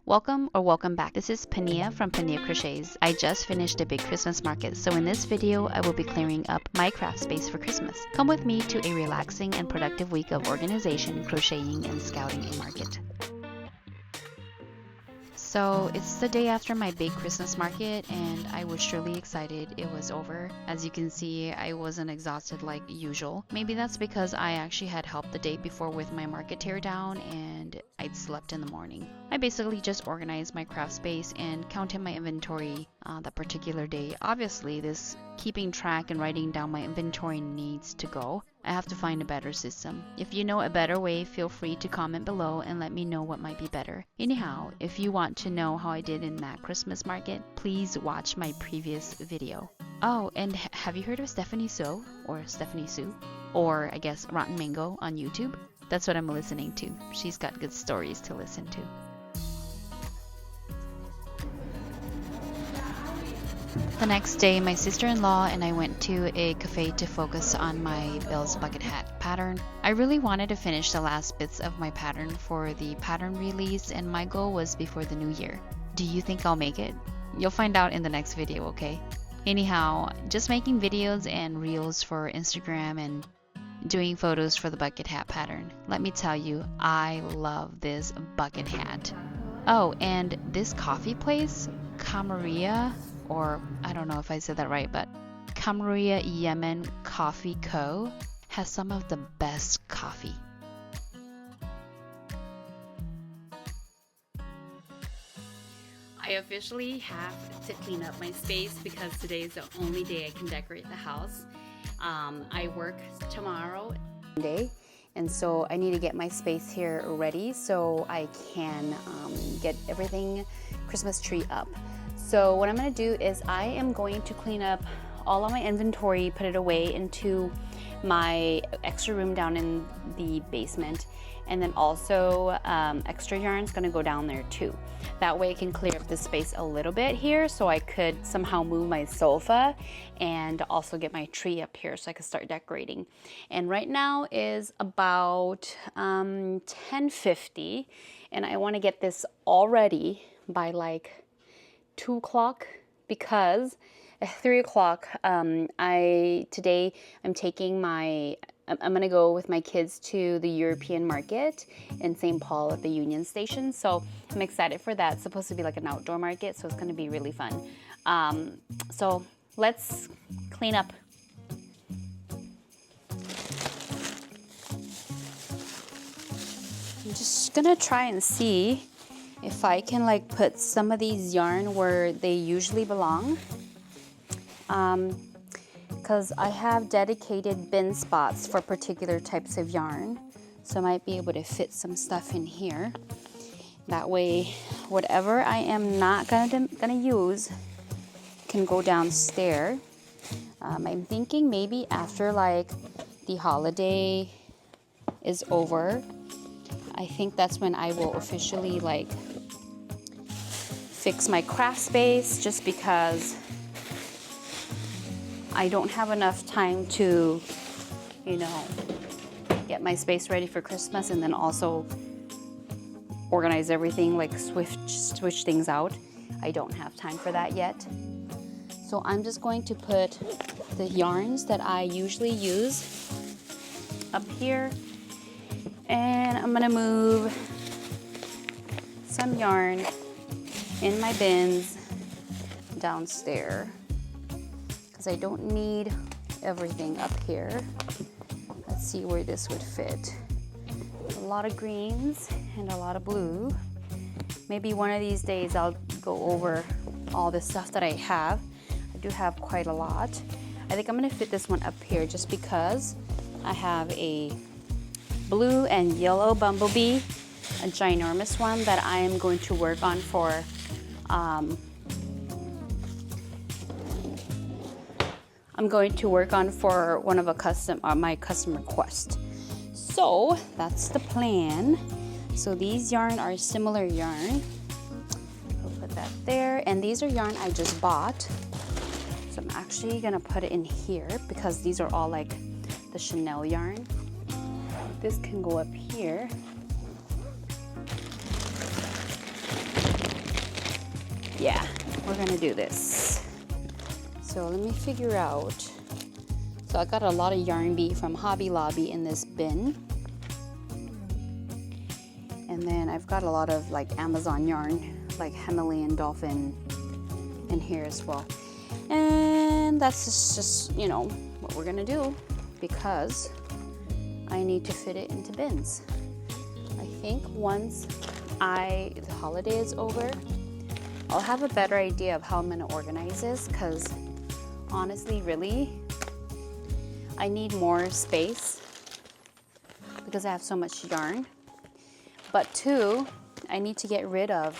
Welcome back. This is Pania from Pania Crochets. I just finished a big Christmas market, so in this video I will be clearing up my craft space for Christmas. Come with me to a relaxing and productive week of organization, crocheting, and scouting a market. So it's the day after my big Christmas market and I was surely excited it was over. As you can see, I wasn't exhausted like usual. Maybe that's because I actually had help the day before with my market teardown and I'd slept in the morning. I basically just organized my craft space and counted my inventory that particular day. Obviously, this keeping track and writing down my inventory needs to go. I have to find a better system. If you know a better way, feel free to comment below and let me know what might be better. Anyhow, if you want to know how I did in that Christmas market, please watch my previous video. Oh, and have you heard of Stephanie So or Stephanie Sue? Or I guess Rotten Mango on YouTube? That's what I'm listening to. She's got good stories to listen to. The next day, my sister-in-law and I went to a cafe to focus on my Bill's Bucket Hat pattern. I really wanted to finish the last bits of my pattern for the pattern release, and my goal was before the new year. Do you think I'll make it? You'll find out in the next video, okay? Anyhow, just making videos and reels for Instagram and doing photos for the bucket hat pattern. Let me tell you, I love this bucket hat. Oh, and this coffee place, Kamaria, or I don't know if I said that right, but Kamaria Yemen Coffee Co. has some of the best coffee. I officially have to clean up my space because today is the only day I can decorate the house. I work tomorrow. And so I need to get my space here ready so I can get everything Christmas tree up. So what I'm going to do is I am going to clean up all of my inventory, put it away into my extra room down in the basement, and then also extra yarn is going to go down there too. That way I can clear up the space a little bit here so I could somehow move my sofa and also get my tree up here so I could start decorating. And right now is about 10:50 and I want to get this all ready by like 2 o'clock because at 3 o'clock today I'm taking I'm gonna go with my kids to the European market in St. Paul at the Union Station. So I'm excited for that. It's supposed to be like an outdoor market, so it's gonna be really fun. So let's clean up. I'm just gonna try and see if I can like put some of these yarn where they usually belong. Because I have dedicated bin spots for particular types of yarn. So I might be able to fit some stuff in here. That way, whatever I am not gonna use can go downstairs. I'm thinking maybe after like the holiday is over, I think that's when I will officially like fix my craft space, just because I don't have enough time to, you know, get my space ready for Christmas and then also organize everything, like switch things out. I don't have time for that yet. So I'm just going to put the yarns that I usually use up here, and I'm gonna move some yarn in my bins downstairs because I don't need everything up here. Let's see where this would fit. A lot of greens and a lot of blue. Maybe one of these days I'll go over all the stuff that I have. I do have quite a lot. I think I'm gonna fit this one up here just because I have a blue and yellow bumblebee, a ginormous one that I am going to work on for one of my custom requests. So that's the plan. So these yarn are similar yarn. I'll put that there, and these are yarn I just bought. So I'm actually gonna put it in here because these are all like the Chanel yarn. This can go up here. yeah, we're gonna do this. So let me figure out. So I got a lot of yarn bee from Hobby Lobby in this bin. And then I've got a lot of like Amazon yarn, like Himalayan dolphin in here as well. And that's just, you know, what we're gonna do because I need to fit it into bins. I think once the holiday is over, I'll have a better idea of how I'm gonna organize this because honestly, really, I need more space because I have so much yarn. But two, I need to get rid of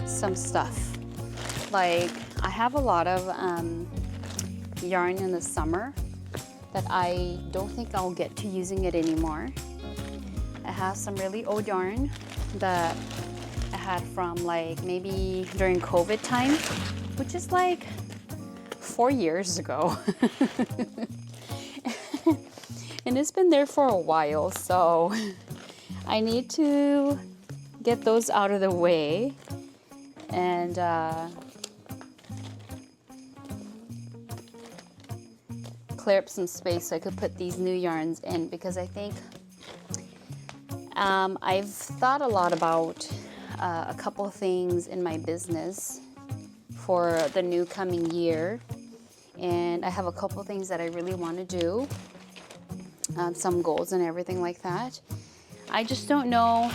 some stuff. Like I have a lot of yarn in the summer that I don't think I'll get to using it anymore. I have some really old yarn that I had from like maybe during COVID time, which is like 4 years ago. And it's been there for a while, so I need to get those out of the way and clear up some space so I could put these new yarns in because I think I've thought a lot about a couple of things in my business for the new coming year, and I have a couple of things that I really want to do, some goals and everything like that. I just don't know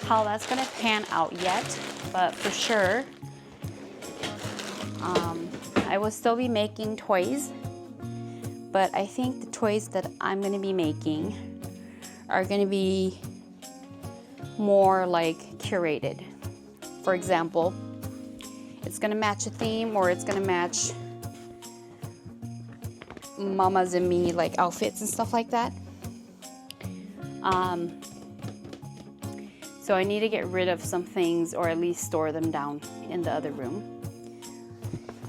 how that's gonna pan out yet, but for sure I will still be making toys, but I think the toys that I'm gonna be making are gonna be more like curated. For example, it's gonna match a theme or it's gonna match Mama's and me like outfits and stuff like that. So I need to get rid of some things or at least store them down in the other room.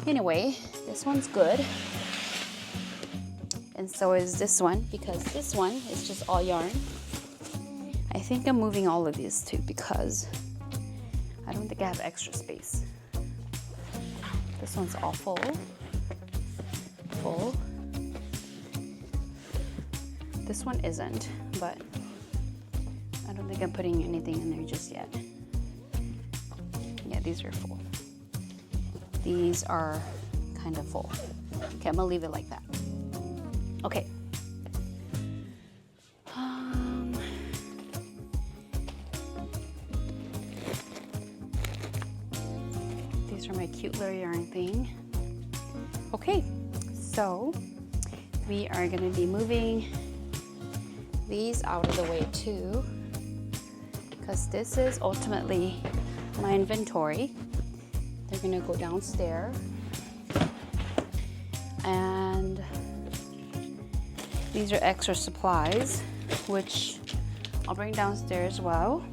Anyway, this one's good. And so is this one because this one is just all yarn. I think I'm moving all of these too because I don't think I have extra space. This one's all full. This one isn't, but I don't think I'm putting anything in there just yet. Yeah, these are full. These are kind of full. Okay, I'm gonna leave it like that. Okay. These are my cute little yarn thing. Okay, so we are gonna be moving these out of the way too, because this is ultimately my inventory. They're gonna go downstairs, and these are extra supplies, which I'll bring downstairs as well.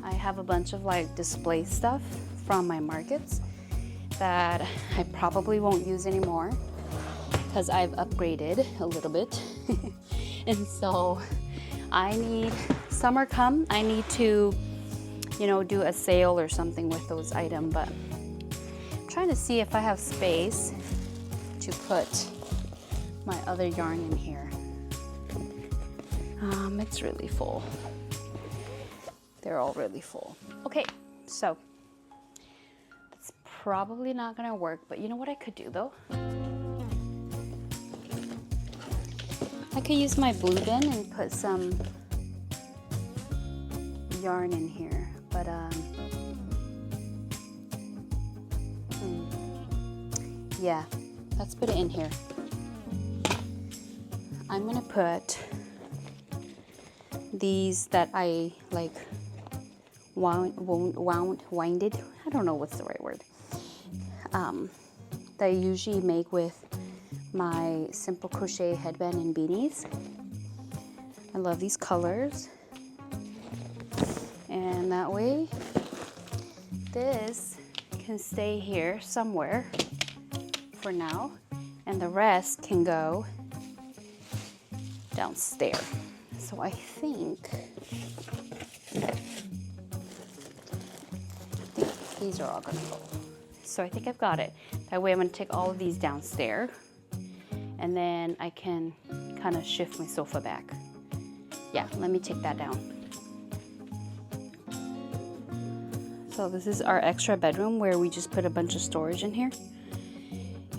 I have a bunch of like display stuff from my markets that I probably won't use anymore because I've upgraded a little bit. And so I need, summer come, I need to, you know, do a sale or something with those items, but I'm trying to see if I have space to put my other yarn in here. It's really full. They're all really full. Okay, so it's probably not gonna work, but you know what I could do though? I could use my blue bin and put some yarn in here, but yeah, let's put it in here. I'm gonna put these that I like winded, I don't know what's the right word, that I usually make with my simple crochet headband and beanies. I love these colors, and that way this can stay here somewhere for now, and the rest can go downstairs. So I think These are all gonna go. So I think I've got it. That way I'm gonna take all of these downstairs, and then I can kind of shift my sofa back. Yeah, let me take that down. So this is our extra bedroom where we just put a bunch of storage in here.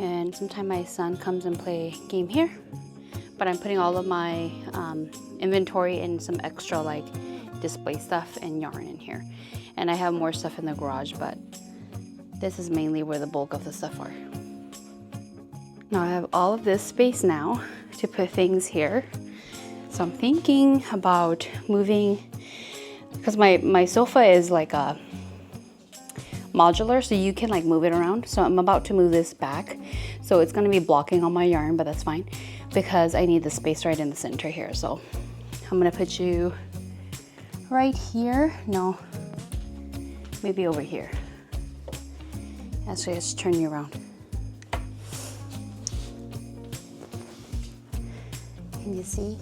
And sometimes my son comes and play game here. But I'm putting all of my inventory and some extra like display stuff and yarn in here. And I have more stuff in the garage, but this is mainly where the bulk of the stuff are. Now I have all of this space now to put things here. So I'm thinking about moving, because my sofa is like a modular, so you can like move it around. So I'm about to move this back, so it's going to be blocking all my yarn, but that's fine because I need the space right in the center here. So I'm going to put you right here. No, maybe over here. Actually, let's turn you around. Can you see?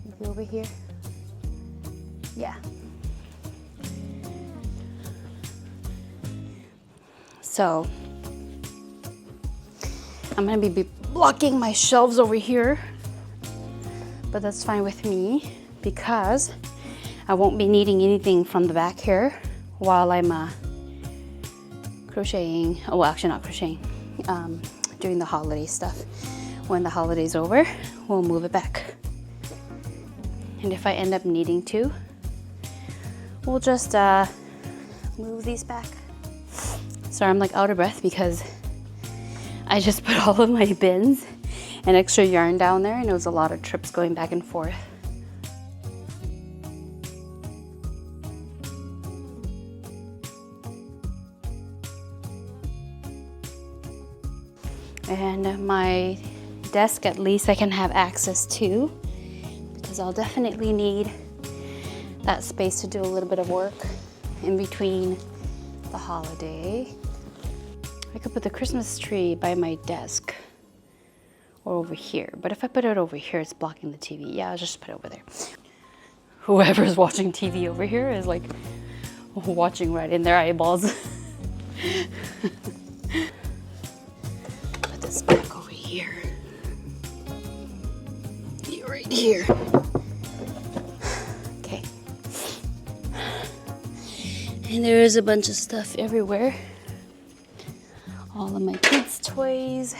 Maybe over here. Yeah. So I'm gonna be blocking my shelves over here, but that's fine with me because I won't be needing anything from the back here while I'm crocheting. Oh, well, actually not crocheting, doing the holiday stuff. When the holiday's over, we'll move it back. And if I end up needing to, we'll just move these back. Sorry, I'm like out of breath because I just put all of my bins and extra yarn down there, and it was a lot of trips going back and forth. And my desk, at least I can have access to, because I'll definitely need that space to do a little bit of work in between the holiday. I could put the Christmas tree by my desk or over here, but if I put it over here, it's blocking the TV. Yeah, I'll just put it over there. Whoever's watching TV over here is like watching right in their eyeballs. Put this back over here. Right here. Okay. And there is a bunch of stuff everywhere. All of my kids' toys.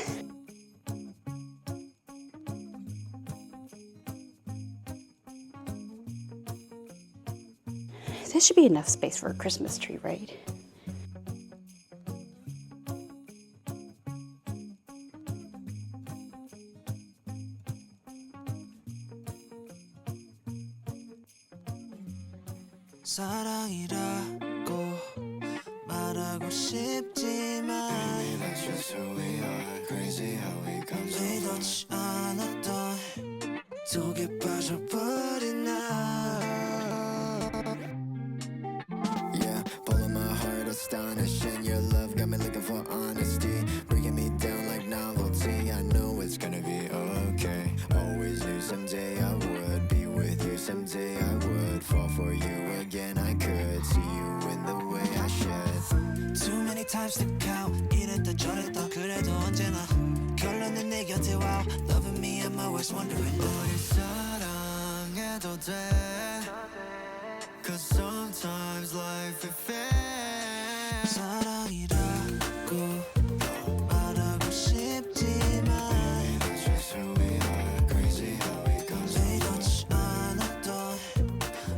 There should be enough space for a Christmas tree, right? 사랑이라고 말하고 싶지만 That's just who we are, crazy how we come so far 의도치 않았던 속에 빠져버린 나 Yeah, pulling my heart astonishing Your love got me looking for honesty Breaking me down like novelty I know it's gonna be okay Always knew someday I would be with you Someday I would fall for you again I could see you in the way I should Too many times to count 이랬다 저랬다 그래도 언제나 결론은 내 곁에 와 Loving me at my worst wondering 우리 사랑해도 돼 Cause sometimes life is fair 사랑이라고 말하고 싶지만 That's just who we are Crazy how we go 의도치 않았던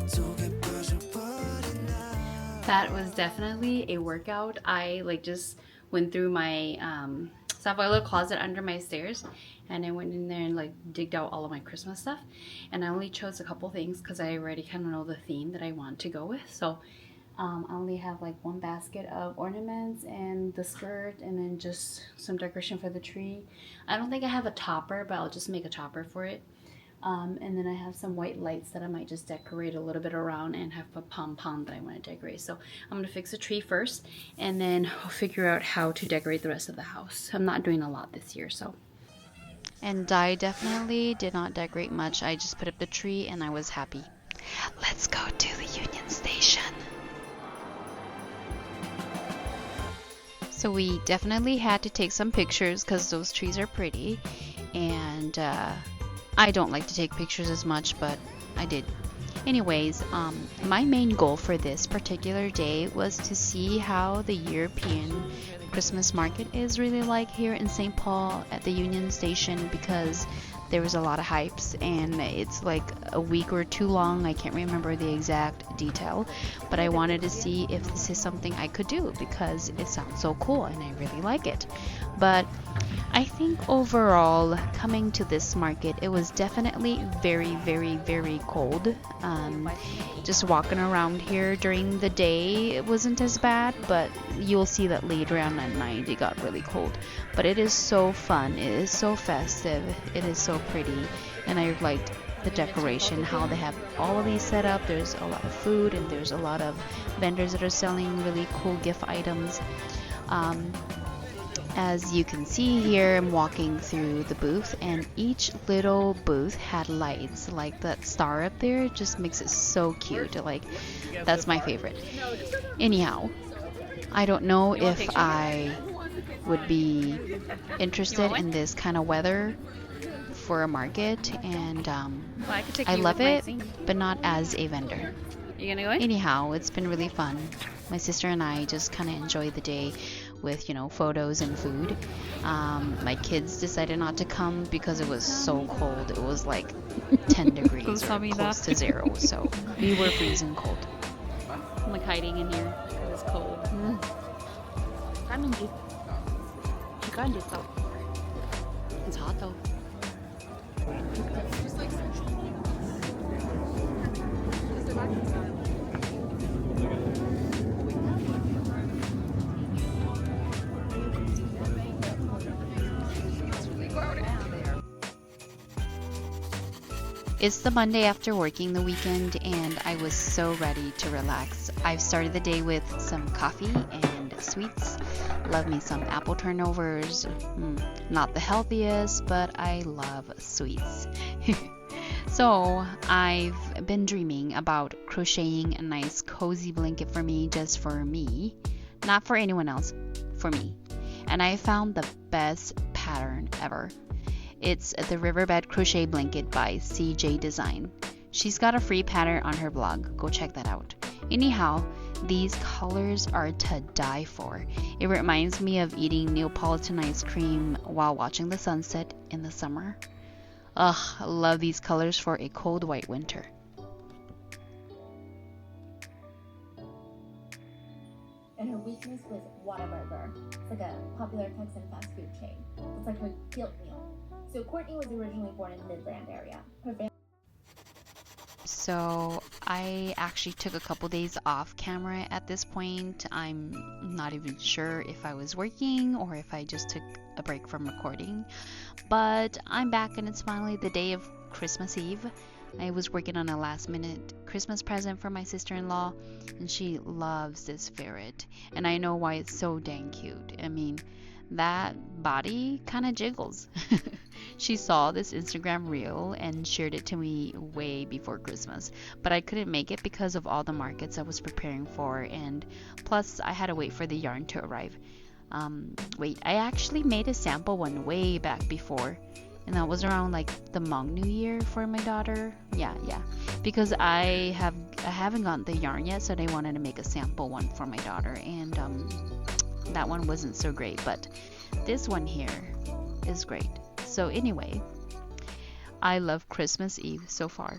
속에 빠져버린 나 That was definitely a workout. I like just went through my stuff. I have a closet under my stairs, and I went in there and like digged out all of my Christmas stuff. And I only chose a couple things because I already kind of know the theme that I want to go with. So I only have like one basket of ornaments and the skirt, and then just some decoration for the tree. I don't think I have a topper, but I'll just make a topper for it. And then I have some white lights that I might just decorate a little bit around and have a pom-pom that I want to decorate. So I'm going to fix the tree first and then I'll figure out how to decorate the rest of the house. I'm not doing a lot this year, so. And I definitely did not decorate much. I just put up the tree and I was happy. Let's go to the Union Station. So we definitely had to take some pictures because those trees are pretty, and I don't like to take pictures as much, but I did. Anyways, my main goal for this particular day was to see how the European Christmas market is really like here in St. Paul at the Union Station, because there was a lot of hypes and it's like a week or two long. I can't remember the exact detail, but I wanted to see if this is something I could do because it sounds so cool and I really like it. But I think overall, coming to this market, it was definitely very, very, very cold. Just walking around here during the day, it wasn't as bad, but you'll see that later on at night it got really cold. But it is so fun, it is so festive, it is so pretty, and I liked the decoration, how they have all of these set up. There's a lot of food and there's a lot of vendors that are selling really cool gift items. As you can see here, I'm walking through the booth, and each little booth had lights. Like that star up there just makes it so cute. Like, that's my favorite. Anyhow, I don't know if I would be interested in this kind of weather for a market, and I love it, but not as a vendor. You gonna go in? Anyhow, it's been really fun. My sister and I just kind of enjoyed the day with, you know, photos and food. My kids decided not to come because it was so cold. It was like 10 degrees or close to 0, so we were freezing cold. I'm like hiding in here. It was cold. It's hot though. It's the Monday after working the weekend, and I was so ready to relax. I've started the day with some coffee and sweets. Love me some apple turnovers. Not the healthiest, but I love sweets. So I've been dreaming about crocheting a nice cozy blanket for me, just for me. Not for anyone else, for me. And I found the best pattern ever. It's the Riverbed Crochet Blanket by CJ Design. She's got a free pattern on her blog. Go check that out. Anyhow, these colors are to die for. It reminds me of eating Neapolitan ice cream while watching the sunset in the summer. Ugh, I love these colors for a cold white winter. And her weakness was Whataburger. It's like a popular Texan fast food chain. It's like her guilt meal. So Courtney was originally born in the Midland area. Her family. So I actually took a couple days off camera at this point. I'm not even sure if I was working or if I just took a break from recording. But I'm back, and it's finally the day of Christmas Eve. I was working on a last minute Christmas present for my sister-in-law, and she loves this ferret. And I know why it's so dang cute. I mean, that body kind of jiggles. She saw this Instagram reel and shared it to me way before Christmas, but I couldn't make it because of all the markets I was preparing for, and plus I had to wait for the yarn to arrive. I actually made a sample one way back before, and that was around like the Hmong New Year for my daughter. Yeah, because I haven't gotten the yarn yet, so they wanted to make a sample one for my daughter, and that one wasn't so great, but this one here is great. So anyway, I love Christmas Eve so far.